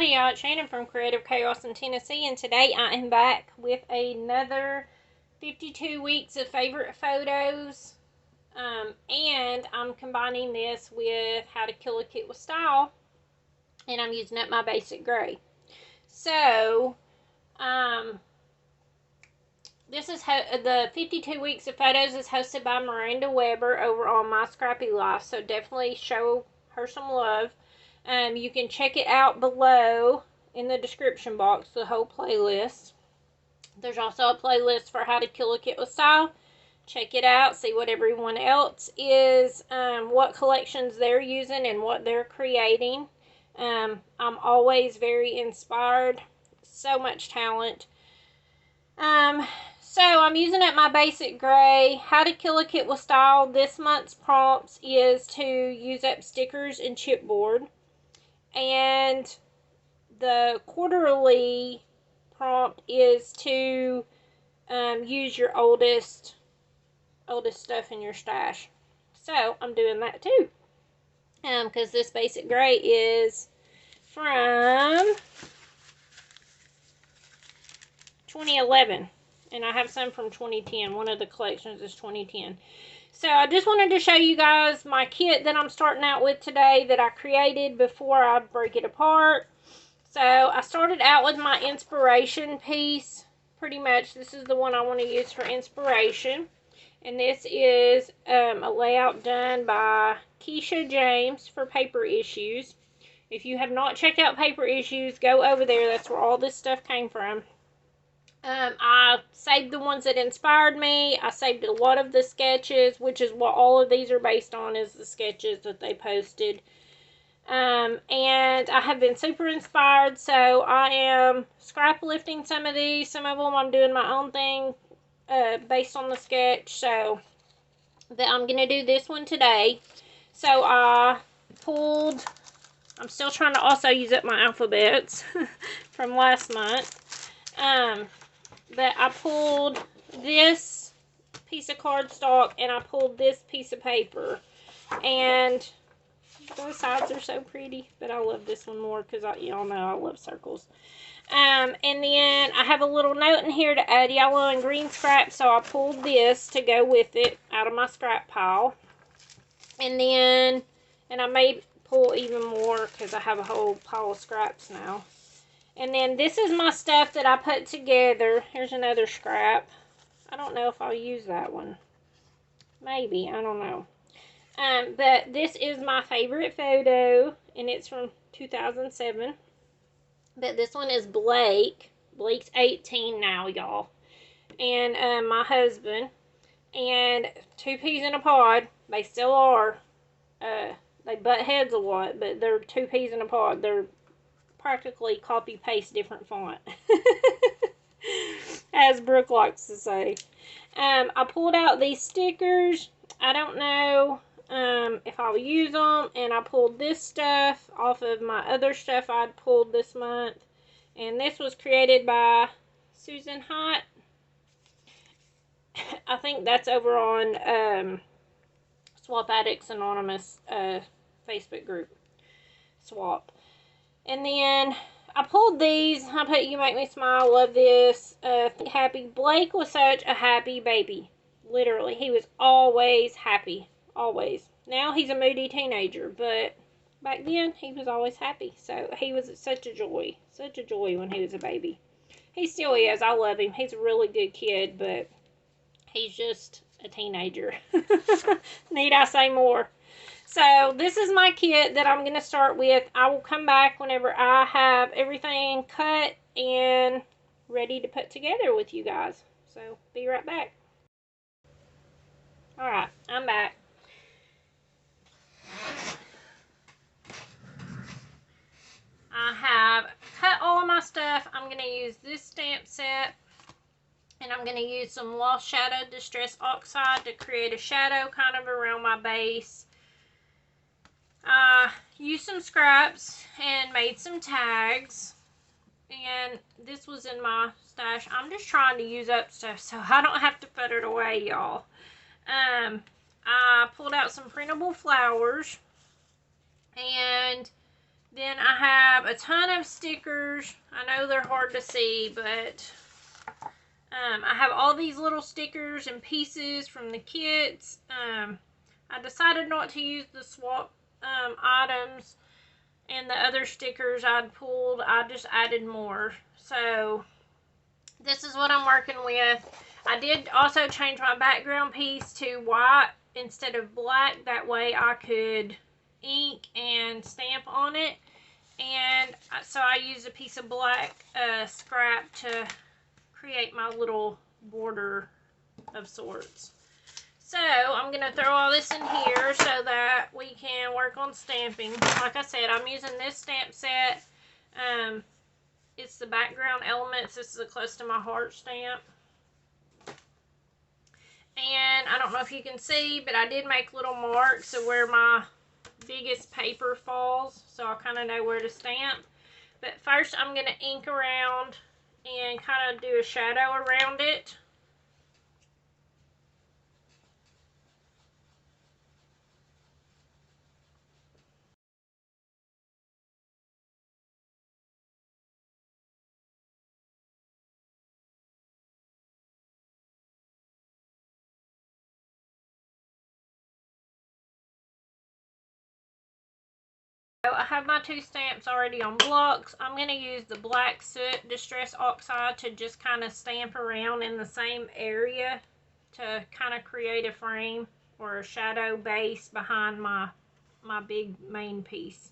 Howdy y'all, it's Shannon from Creative Chaos in Tennessee, and today I am back with another 52 weeks of favorite photos, and I'm combining this with how to kill a kit with style, and I'm using up my basic gray. So, this is the 52 weeks of photos is hosted by Miranda Weber over on My Scrappy Life, so definitely show her some love. You can check it out below in the description box, the whole playlist. There's also a playlist for how to kill a kit with style. Check it out, see what everyone else is, what collections they're using and what they're creating. I'm always very inspired. So much talent. So I'm using up my basic gray. How to kill a kit with style. This month's prompts is to use up stickers and chipboard. And the quarterly prompt is to use your oldest stuff in your stash. So I'm doing that too, because this basic gray is from 2011, and I have some from 2010. One of the collections is 2010. So I just wanted to show you guys my kit that I'm starting out with today that I created before I break it apart. So I started out with my inspiration piece. Pretty much this is the one I want to use for inspiration. And this is a layout done by Keisha James for Paper Issues. If you have not checked out Paper Issues, go over there. That's where all this stuff came from. I saved the ones that inspired me. I saved a lot of the sketches, which is what all of these are based on, is the sketches that they posted. And I have been super inspired, so I am scrap lifting some of these. Some of them I'm doing my own thing based on the sketch. So I'm going to do this one today. So I'm still trying to also use up my alphabets from last month. But I pulled this piece of cardstock and I pulled this piece of paper, and both sides are so pretty, but I love this one more because y'all know I love circles. And then I have a little note in here to add yellow and green scraps, so I pulled this to go with it out of my scrap pile. And I may pull even more because I have a whole pile of scraps now. And then this is my stuff that I put together. Here's another scrap. I don't know if I'll use that one. Maybe. I don't know. But this is my favorite photo. And it's from 2007. But this one is Blake. Blake's 18 now, y'all. And my husband. And two peas in a pod. They still are. They butt heads a lot. But they're two peas in a pod. They're practically copy paste different font, as Brooke likes to say. I pulled out these stickers. I don't know if I'll use them, and I pulled this stuff off of my other stuff I'd pulled this month, and this was created by Susan Hott. I think that's over on Swap Addicts Anonymous Facebook group. Swap. And then I pulled these. I put You Make Me Smile. Love this. Happy. Blake was such a happy baby. Literally. He was always happy. Always. Now he's a moody teenager. But back then he was always happy. So he was such a joy. Such a joy when he was a baby. He still is. I love him. He's a really good kid. But he's just a teenager. Need I say more? So this is my kit that I'm going to start with. I will come back whenever I have everything cut and ready to put together with you guys. So be right back. Alright, I'm back. I have cut all of my stuff. I'm going to use this stamp set. And I'm going to use some Lost Shadow Distress Oxide to create a shadow kind of around my base. I used some scraps and made some tags, and this was in my stash. I'm just trying to use up stuff so I don't have to put it away, y'all. I pulled out some printable flowers, and Then I have a ton of stickers. I know they're hard to see, but I have all these little stickers and pieces from the kits. I decided not to use the swap items and the other stickers I'd pulled. I just added more. So this is what I'm working with. I did also change my background piece to white instead of black. That way I could ink and stamp on it. And so I used a piece of black scrap to create my little border of sorts. So I'm going to throw all this in here so that we can work on stamping. Like I said, I'm using this stamp set. It's the background elements. This is a close to my heart stamp. And I don't know if you can see, but I did make little marks of where my biggest paper falls, so I kind of know where to stamp. But first I'm going to ink around and kind of do a shadow around it. So I have my two stamps already on blocks. I'm going to use the Black Soot Distress Oxide to just kind of stamp around in the same area to kind of create a frame or a shadow base behind my big main piece.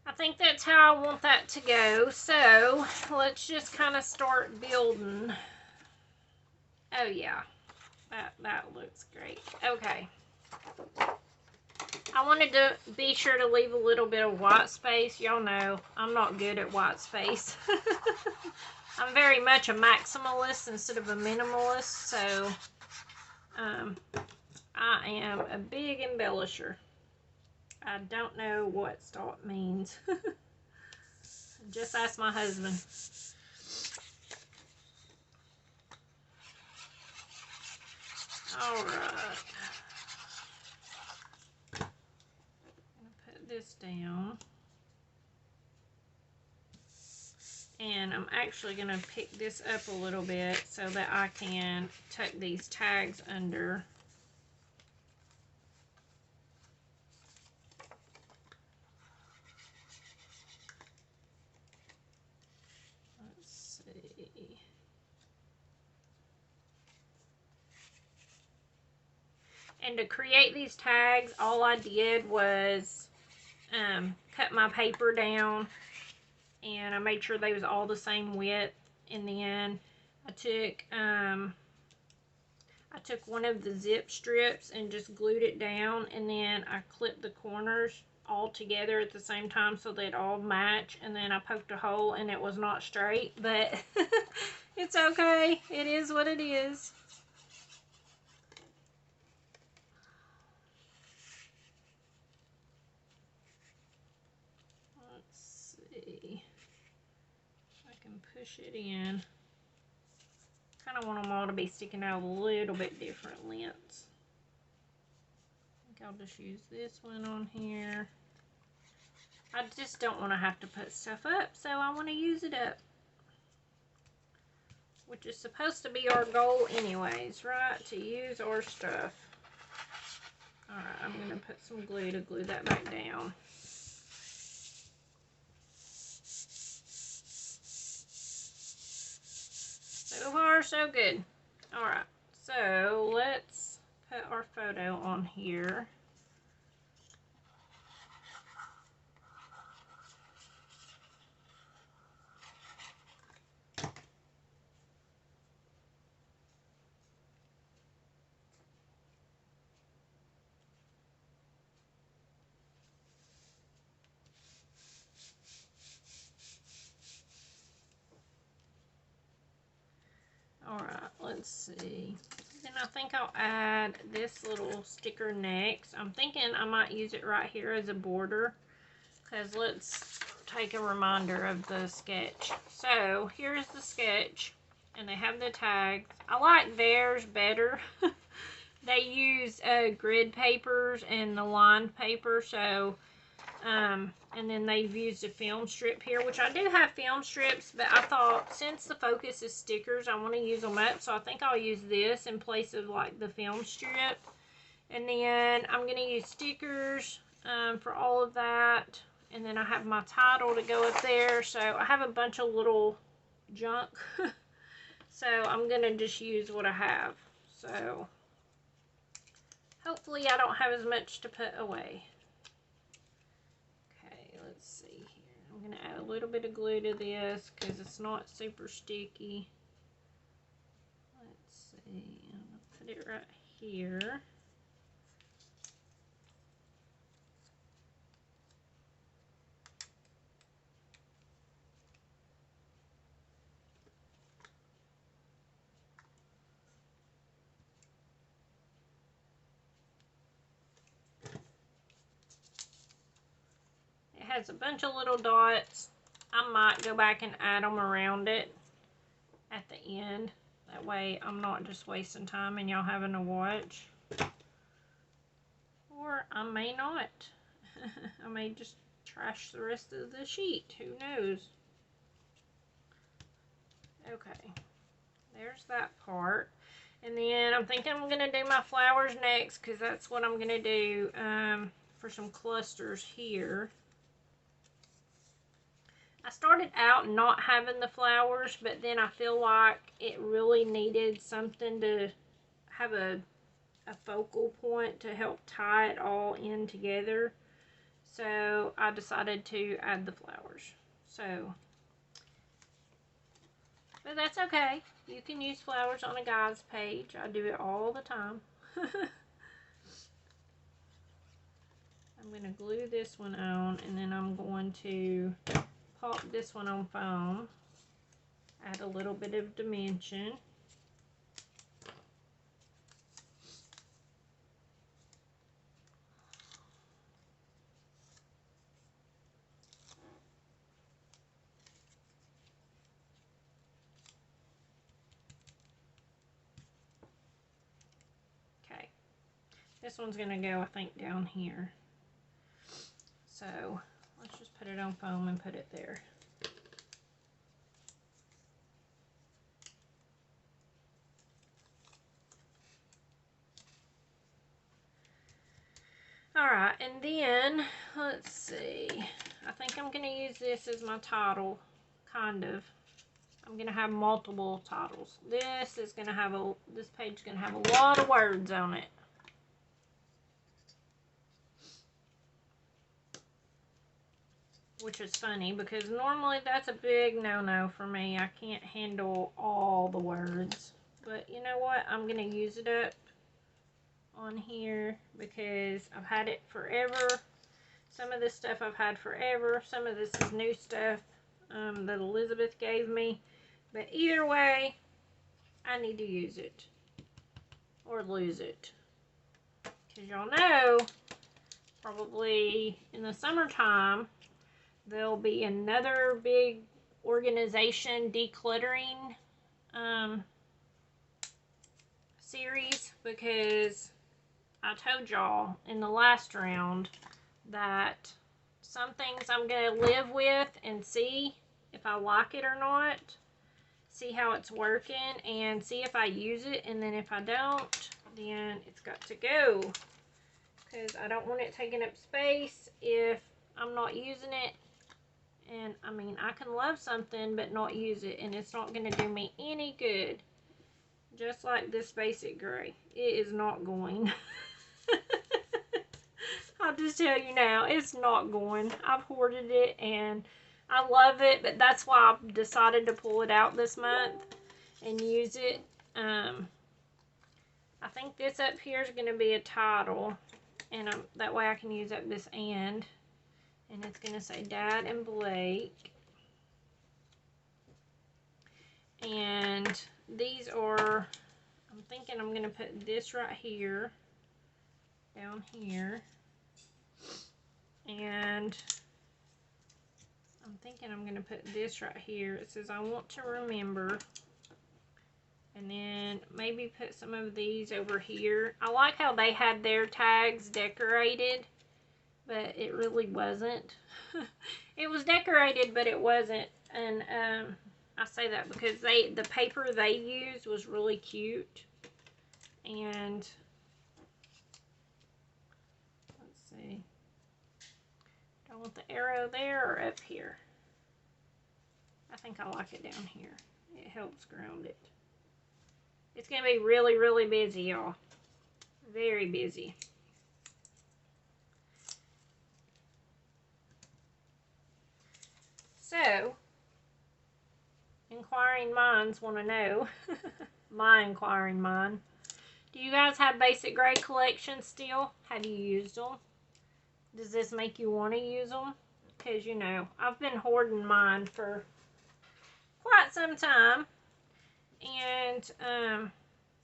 I think that's how I want that to go. So let's just kind of start building. Oh yeah, that looks great. Okay. I wanted to be sure to leave a little bit of white space. Y'all know I'm not good at white space. I'm very much a maximalist instead of a minimalist, so I am a big embellisher. I don't know what stop means. Just ask my husband. Alright. Put this down. And I'm actually going to pick this up a little bit so that I can tuck these tags under. Let's see. And to create these tags, all I did was cut my paper down, and I made sure they was all the same width. In the end, I took one of the zip strips and just glued it down, and then I clipped the corners all together at the same time so they'd all match, and then I poked a hole and it was not straight, but it's okay. It is what it is. Let's see if I can push it in. Kind of want them all to be sticking out a little bit different lengths. I think I'll just use this one on here. I just don't want to have to put stuff up, so I want to use it up. Which is supposed to be our goal anyways, right? To use our stuff. Alright, I'm going to put some glue to glue that back down. So far, so good. Alright, so let's put our photo on here. Alright, let's see. Then I think I'll add this little sticker next. I'm thinking I might use it right here as a border, because let's take a reminder of the sketch. So here's the sketch, and they have the tags. I like theirs better. They use grid papers and the lined paper, so and then they've used a film strip here, which I do have film strips, but I thought since the focus is stickers, I want to use them up, so I think I'll use this in place of like the film strip. And then I'm going to use stickers for all of that, and then I have my title to go up there, so I have a bunch of little junk, so I'm going to just use what I have, so hopefully I don't have as much to put away. Let's see here. I'm going to add a little bit of glue to this because it's not super sticky. Let's see. I'm going to put it right here. It has a bunch of little dots. I might go back and add them around it at the end. That way I'm not just wasting time and y'all having to watch. Or I may not. I may just trash the rest of the sheet. Who knows? Okay. There's that part. And then I'm thinking I'm going to do my flowers next, because that's what I'm going to do for some clusters here. I started out not having the flowers, but then I feel like it really needed something to have a focal point to help tie it all in together. So I decided to add the flowers. So, but that's okay. You can use flowers on a guy's page. I do it all the time. I'm going to glue this one on, and then I'm going to pop this one on foam, add a little bit of dimension. Okay, this one's going to go, I think, down here. So let's just put it on foam and put it there. Alright, and then, let's see, I think I'm going to use this as my title, kind of. I'm going to have multiple titles. This is going to have this page is going to have a lot of words on it. Which is funny, because normally that's a big no-no for me. I can't handle all the words. But you know what? I'm going to use it up on here because I've had it forever. Some of this stuff I've had forever. Some of this is new stuff that Elizabeth gave me. But either way, I need to use it or lose it. Because y'all know, probably in the summertime, there'll be another big organization decluttering series, because I told y'all in the last round that some things I'm going to live with and see if I like it or not, see how it's working, and see if I use it, and then if I don't, then it's got to go, because I don't want it taking up space if I'm not using it. And I mean, I can love something but not use it, and it's not going to do me any good. Just like this basic gray, it is not going. I'll just tell you now, it's not going. I've hoarded it and I love it, but that's why I decided to pull it out this month and use it. I think this up here is going to be a title, and that way I can use up this and it's going to say Dad and Blake. And these are, I'm thinking I'm going to put this right here, down here, and I'm thinking I'm going to put this right here. It says I want to remember, and then maybe put some of these over here. I like how they had their tags decorated, but it really wasn't. It was decorated, but it wasn't, and I say that because the paper they used was really cute. And let's see, do I want the arrow there or up here? I think I like it down here. It helps ground it. It's gonna be really, really busy, y'all. Very busy. So, inquiring minds want to know, my inquiring mind, do you guys have basic gray collections still? Have you used them? Does this make you want to use them? Because, you know, I've been hoarding mine for quite some time. And,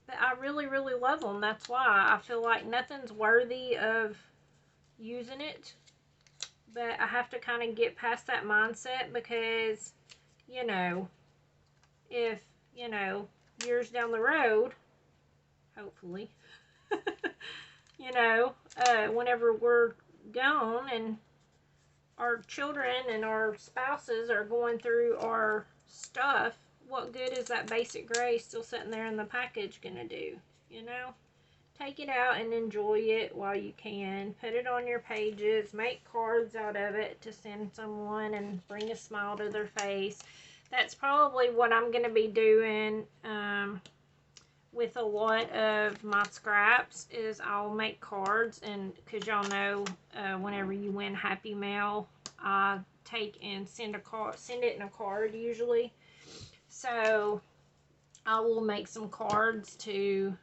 but I really, really love them. That's why I feel like nothing's worthy of using it. But I have to kind of get past that mindset because, you know, if, you know, years down the road, hopefully, you know, whenever we're gone and our children and our spouses are going through our stuff, what good is that basic gray still sitting there in the package gonna do? You know, take it out and enjoy it while you can. Put it on your pages, make cards out of it to send someone and bring a smile to their face. That's probably what I'm gonna be doing with a lot of my scraps, is I'll make cards, and because y'all know, whenever you win Happy Mail, I take and send it in a card usually. So I will make some cards to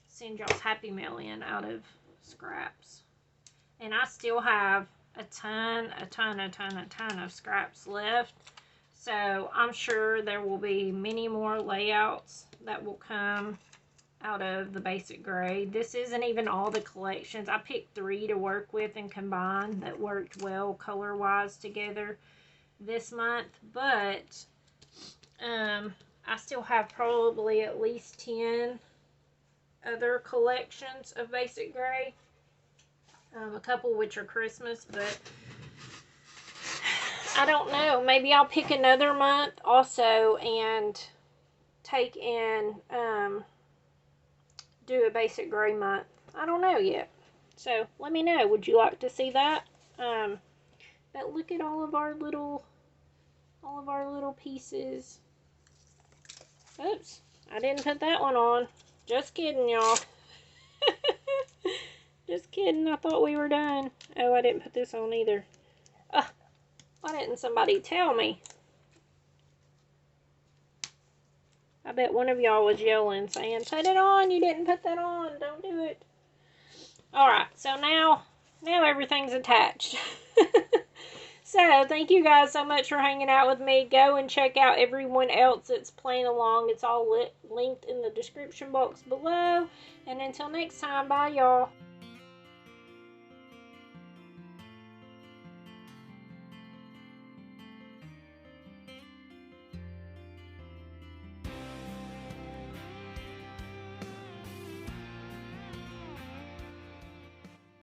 send y'all's Happy Mail in out of scraps. And I still have a ton of scraps left. So I'm sure there will be many more layouts that will come out of the basic gray. This isn't even all the collections. I picked 3 to work with and combine that worked well color-wise together this month. But I still have probably at least 10 other collections of basic gray. A couple which are Christmas, but I don't know. Maybe I'll pick another month also and take and do a basic gray month. I don't know yet. So let me know. Would you like to see that? But look at all of our little pieces. Oops, I didn't put that one on. Just kidding, y'all. Just kidding. I thought we were done. Oh, I didn't put this on either. Why didn't somebody tell me? I bet one of y'all was yelling, saying, put it on, you didn't put that on, don't do it. Alright, so now everything's attached. So, thank you guys so much for hanging out with me. Go and check out everyone else that's playing along. It's all linked in the description box below. And until next time, bye y'all.